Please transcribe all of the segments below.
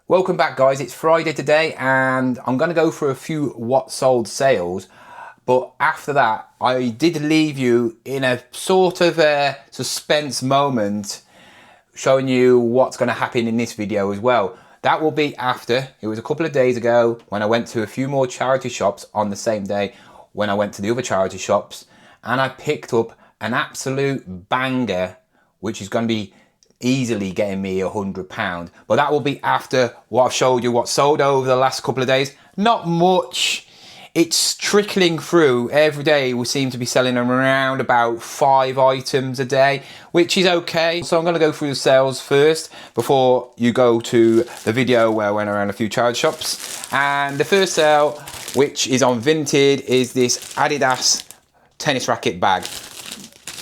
Welcome back, guys. It's Friday today and I'm going to go through a few what sold sales, but after that I did leave you in a sort of a suspense moment showing you what's going to happen in this video as well. That will be after. It was a couple of days ago when I went to a few more charity shops on the same day when I went to the other charity shops, and I picked up an absolute banger which is going to be easily getting me £100, but that will be after what I've showed you what sold over the last couple of days. Not much, it's trickling through every day. We seem to be selling around about 5 items a day, which is okay. So I'm going to go through the sales first before you go to the video where I went around a few charity shops. And the first sale, which is on Vinted, is this Adidas tennis racket bag.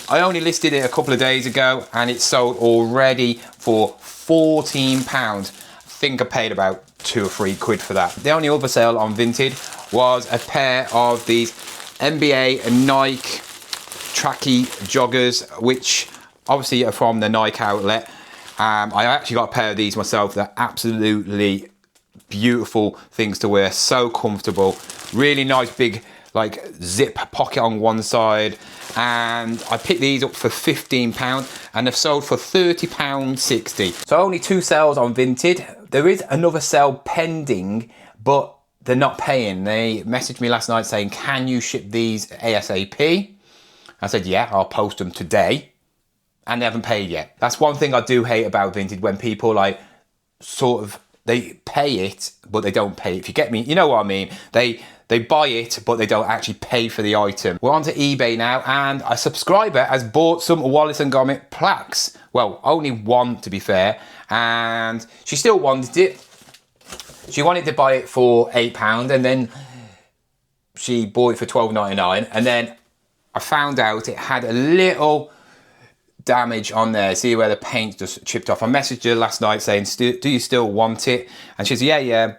I only listed it a couple of days ago and it's sold already for £14. I think I paid about £2 or £3 for that. The only other sale on Vinted was a pair of these NBA Nike tracky joggers, which obviously are from the Nike outlet. I actually got a pair of these myself. They're absolutely beautiful things to wear, so comfortable. Really nice big like zip pocket on one side, and I picked these up for £15 and they've sold for £30.60. So only 2 sales on Vinted. There is another sale pending, but they're not paying. They messaged me last night saying, can you ship these ASAP? I said, yeah, I'll post them today, and they haven't paid yet. That's one thing I do hate about Vinted, when people like sort of, they pay it, but they don't pay it. If you get me, you know what I mean? They buy it, but they don't actually pay for the item. We're on to eBay now, and a subscriber has bought some Wallace & Gromit plaques. Well, only one to be fair, and she still wanted it. She wanted to buy it for £8, and then she bought it for £12.99, and then I found out it had a little damage on there. See where the paint just chipped off. I messaged her last night saying, do you still want it? And she said, yeah,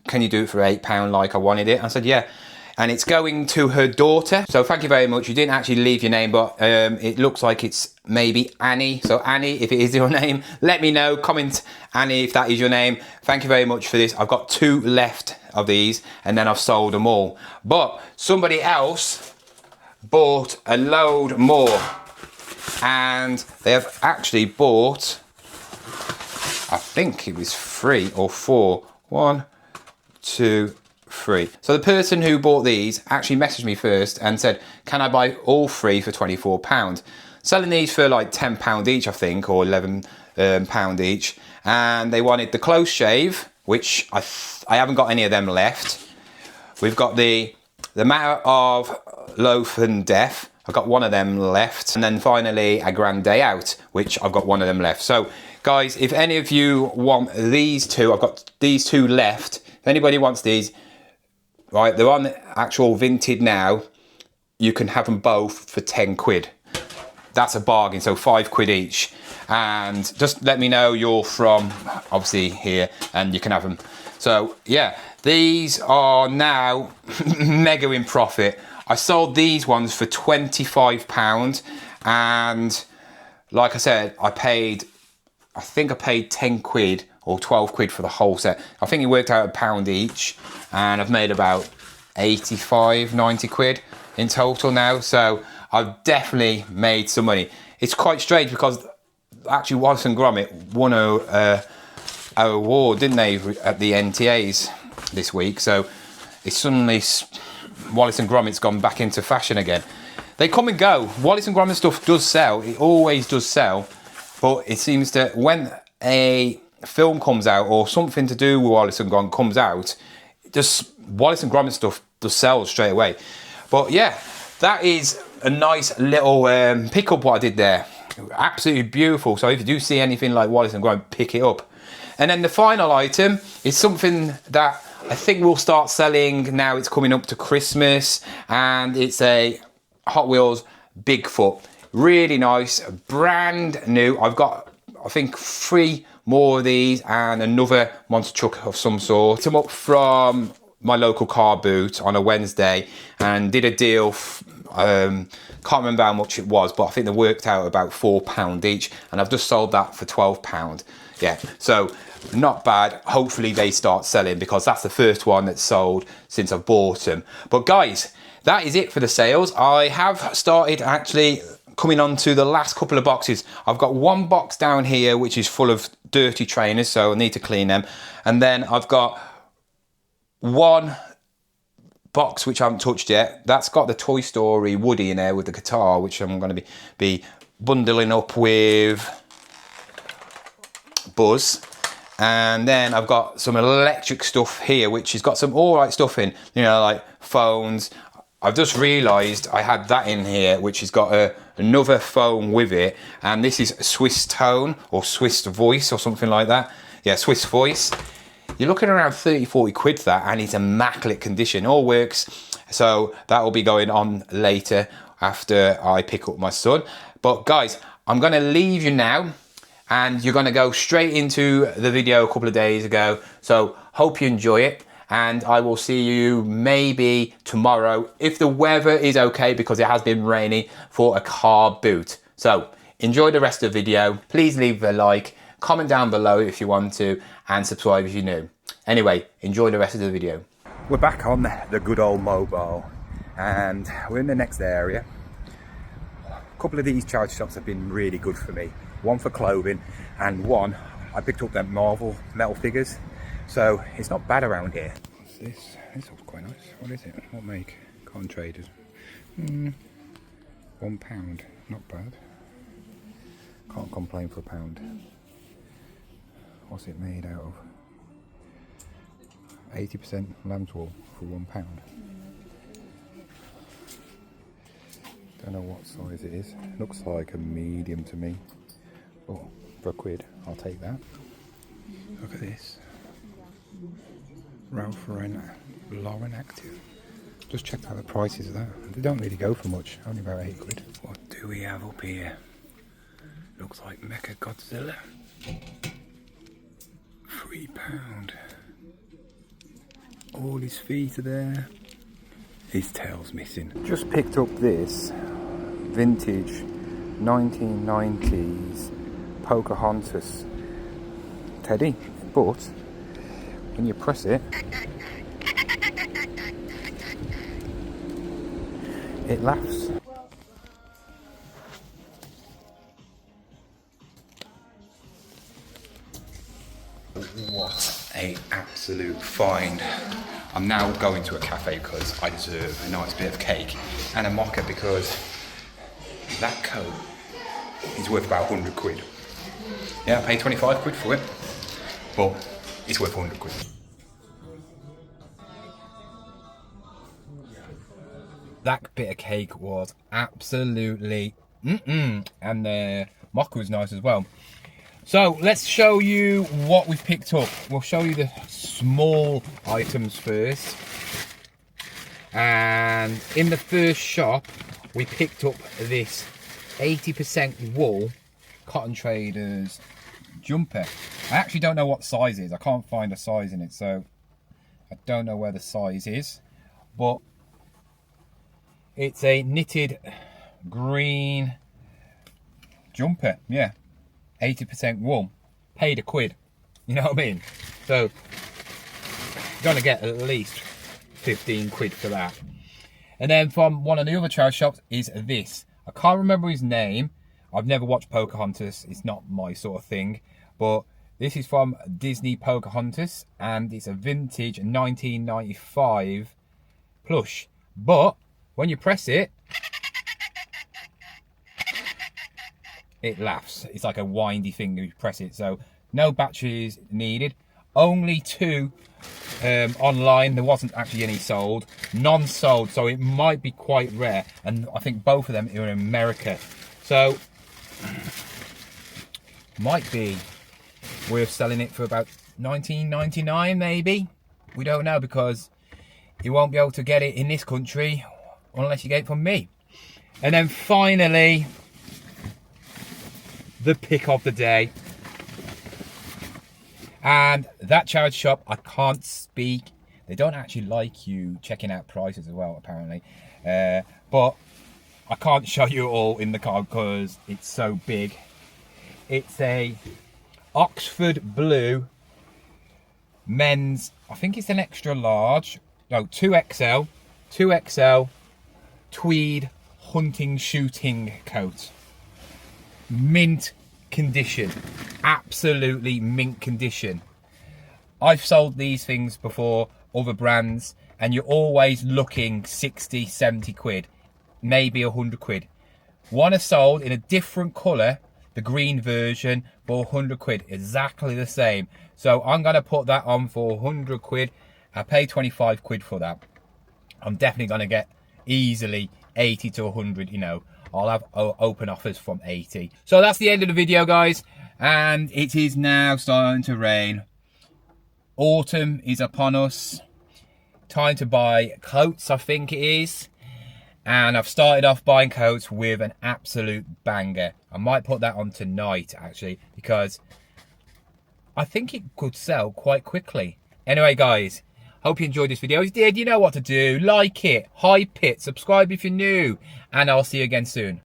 can you do it for £8 like I wanted it? I said, yeah. And it's going to her daughter. So thank you very much. You didn't actually leave your name, but it looks like it's maybe Annie. So Annie, if it is your name, let me know. Comment Annie if that is your name. Thank you very much for this. I've got 2 left of these and then I've sold them all. But somebody else bought a load more, and they have actually bought, I think it was 3 or 4. 1, 2, 3. So the person who bought these actually messaged me first and said, can I buy all 3 for £24? Selling these for like £10 each, I think, or £11 each. And they wanted the close shave, which I haven't got any of them left. We've got the Matter of Loaf and Death. I've got one of them left. And then finally a Grand Day Out, which I've got one of them left. So guys, if any of you want these 2, I've got these 2 left. If anybody wants these, right, they're on actual Vinted now. You can have them both for £10. That's a bargain, so £5 each. And just let me know you're from obviously here and you can have them. So yeah, these are now mega in profit. I sold these ones for £25, and like I said, I think I paid £10 or £12 for the whole set. I think it worked out £1 each, and I've made about 85, 90 quid in total now. So I've definitely made some money. It's quite strange because actually Wallace & Gromit won a award, didn't they, at the NTAs this week? So it's suddenly Wallace & Gromit's gone back into fashion again. They come and go. Wallace & Gromit stuff does sell. It always does sell. But it seems that when a film comes out or something to do with Wallace & Gromit comes out, just Wallace & Gromit stuff does sell straight away. But yeah, that is a nice little pickup what I did there. Absolutely beautiful. So if you do see anything like Wallace & Gromit, pick it up. And then the final item is something that I think we'll start selling now. It's coming up to Christmas, and it's a Hot Wheels Bigfoot. Really nice, brand new. I've got, I think, 3 more of these and another monster truck of some sort. Picked them up from my local car boot on a Wednesday and did a deal. Can't remember how much it was, but I think they worked out about £4 each, and I've just sold that for £12. Yeah, so not bad. Hopefully they start selling, because that's the first one that's sold since I've bought them. But guys, that is it for the sales. I have started actually coming on to the last couple of boxes. I've got one box down here which is full of dirty trainers, so I need to clean them. And then I've got one box which I haven't touched yet. That's got the Toy Story Woody in there with the guitar, which I'm going to be bundling up with Buzz. And then I've got some electric stuff here, which has got some alright stuff in, you know, like phones. I've just realised I had that in here, which has got another phone with it, and this is Swiss Tone or Swiss Voice or something like that. Yeah, Swiss Voice. You're looking around 30-40 quid for that, and it's immaculate condition, all works. So that will be going on later after I pick up my son. But guys, I'm going to leave you now, and you're going to go straight into the video a couple of days ago. So hope you enjoy it, and I will see you maybe tomorrow if the weather is okay, because it has been raining, for a car boot. So enjoy the rest of the video. Please leave a like, comment down below if you want to, and subscribe if you're new. Anyway, enjoy the rest of the video. We're back on the good old mobile, and we're in the next area. A couple of these charge shops have been really good for me. One for clothing, and one I picked up them Marvel metal figures, so it's not bad around here. What's this? This looks quite nice. What is it? What make? Cotton Traders. £1, not bad. Can't complain for £1. What's it made out of? 80% lamb's wool for £1. Don't know what size it is. Looks like a medium to me. Oh, for £1, I'll take that. Look at this. Ralph Lauren Active. Just checked out the prices of that. They don't really go for much, only about £8. What do we have up here? Looks like Mecha Godzilla. £3. All his feet are there. His tail's missing. Just picked up this vintage 1990s Pocahontas teddy, but when you press it, it laughs. What a absolute find. I'm now going to a cafe because I deserve a nice bit of cake and a mocha, because that coat is worth about 100 quid. Yeah, I paid 25 quid for it, but it's worth 100 quid. That bit of cake was absolutely and the mocha was nice as well. So let's show you what we've picked up. We'll show you the small items first. And in the first shop, we picked up this 80% wool Cotton Traders jumper. I actually don't know what size it is. I can't find a size in it, so I don't know where the size is. But it's a knitted green jumper, yeah. 80% wool, paid £1, you know what I mean? So you're gonna get at least 15 quid for that. And then from one of the other charity shops is this. I can't remember his name. I've never watched Pocahontas, it's not my sort of thing, but this is from Disney Pocahontas, and it's a vintage 1995 plush. But when you press it, it laughs. It's like a windy thing when you press it. So no batteries needed. Only 2 online. There wasn't actually any sold. None sold. So it might be quite rare. And I think both of them are in America. So might be worth selling it for about $19.99 maybe. We don't know, because you won't be able to get it in this country unless you get it from me. And then finally, the pick of the day, and that charity shop, I can't speak. They don't actually like you checking out prices as well, apparently, but I can't show you all in the car because it's so big. It's a Oxford blue men's, I think it's an extra large, no, 2XL tweed hunting shooting coat. Mint condition, absolutely mint condition. I've sold these things before, other brands, and you're always looking 60, 70 quid, maybe 100 quid. One is sold in a different colour, the green version, for 100 quid, exactly the same. So I'm going to put that on for 100 quid. I pay 25 quid for that. I'm definitely going to get easily 80 to 100, you know. I'll have open offers from 80. So that's the end of the video, guys. And it is now starting to rain. Autumn is upon us. Time to buy coats, I think it is. And I've started off buying coats with an absolute banger. I might put that on tonight, actually, because I think it could sell quite quickly. Anyway, guys, hope you enjoyed this video. If you did, you know what to do. Like it, hype it, subscribe if you're new, and I'll see you again soon.